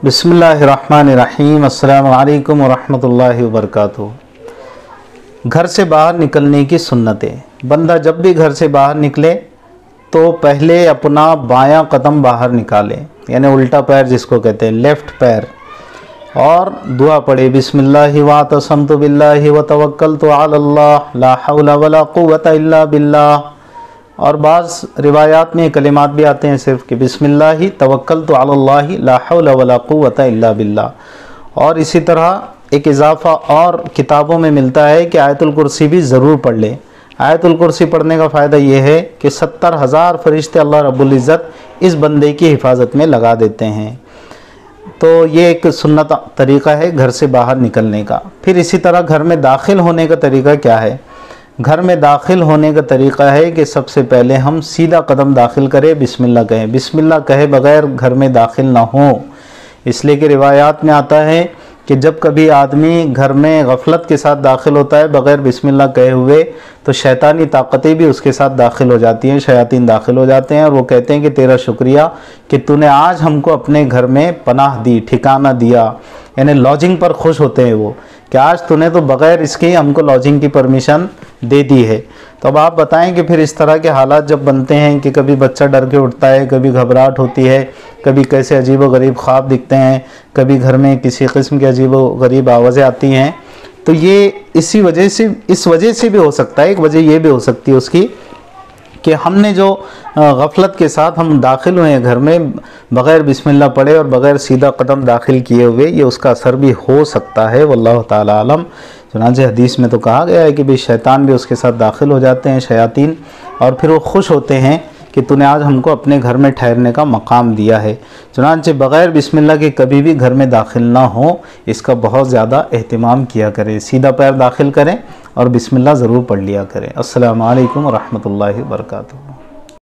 बिस्मिल्लाहिर्रहमानिर्रहीम। अस्सलामु अलैकुम वरहमतुल्लाहि वबरकातुहू। घर से बाहर निकलने की सुन्नतें। बंदा जब भी घर से बाहर निकले तो पहले अपना बायां कदम बाहर निकाले, यानी उल्टा पैर जिसको कहते हैं, लेफ़्ट पैर, और दुआ पढ़े बिस्मिल्लाहि व तसम्तु बिल्लाहि व तवक्कलतु अलल्लाह ला हौला वला कुव्वता इल्ला बिल्लाह। और बाज़ रिवायात में कलिमात भी आते हैं सिर्फ कि बिस्मिल्लाहि तवक्कलतु अलल्लाहि ला हौला वला कुव्वता इल्ला बिल्लाह। और इसी तरह एक इजाफ़ा और किताबों में मिलता है कि आयतुल कुर्सी भी ज़रूर पढ़ ले। आयतुल कुर्सी पढ़ने का फ़ायदा ये है कि 70,000 फरिश्ते अल्लाह रब्बुल इज़्ज़त इस बंदे की हिफाजत में लगा देते हैं। तो ये एक सुन्नत तरीक़ा है घर से बाहर निकलने का। फिर इसी तरह घर में दाखिल होने का तरीक़ा क्या है? घर में दाखिल होने का तरीक़ा है कि सबसे पहले हम सीधा कदम दाखिल करें, बिस्मिल्लाह कहें। बिस्मिल्लाह कहे बग़ैर घर में दाखिल ना हो, इसलिए कि रिवायात में आता है कि जब कभी आदमी घर में गफलत के साथ दाखिल होता है बग़ैर बिस्मिल्लाह कहे हुए, तो शैतानी ताकतें भी उसके साथ दाखिल हो जाती हैं, शयातीन दाखिल हो जाते हैं और वो कहते हैं कि तेरा शुक्रिया कि तूने आज हमको अपने घर में पनाह दी, ठिकाना दिया, यानी लॉजिंग पर खुश होते हैं वो कि आज तूने तो बग़ैर इसके हमको लॉजिंग की परमिशन दे दी है। तो अब आप बताएं कि फिर इस तरह के हालात जब बनते हैं कि कभी बच्चा डर के उठता है, कभी घबराहट होती है, कभी कैसे अजीब व गरीब ख्वाब दिखते हैं, कभी घर में किसी किस्म की अजीब व गरीब आवाज़ें आती हैं, तो ये इस वजह से भी हो सकता है। एक वजह ये भी हो सकती है उसकी कि हमने जो गफलत के साथ हम दाखिल हुए हैं घर में बग़ैर बिस्मिल्लाह पढ़े और बग़ैर सीधा कदम दाखिल किए हुए, ये उसका असर भी हो सकता है। वल्लाहु ताला आलम। चुनांचे हदीस में तो कहा गया है कि भाई शैतान भी उसके साथ दाखिल हो जाते हैं, शयातीन, और फिर वो खुश होते हैं कि तूने आज हमको अपने घर में ठहरने का मकाम दिया है। चुनांचे बग़ैर बिस्मिल्लाह के कभी भी घर में दाखिल ना हो, इसका बहुत ज़्यादा एहतिमाम किया करें। सीधा पैर दाखिल करें और बिस्मिल्लाह ज़रूर पढ़ लिया करें। अस्सलामु अलैकुम व रहमतुल्लाहि व बरकातुहू।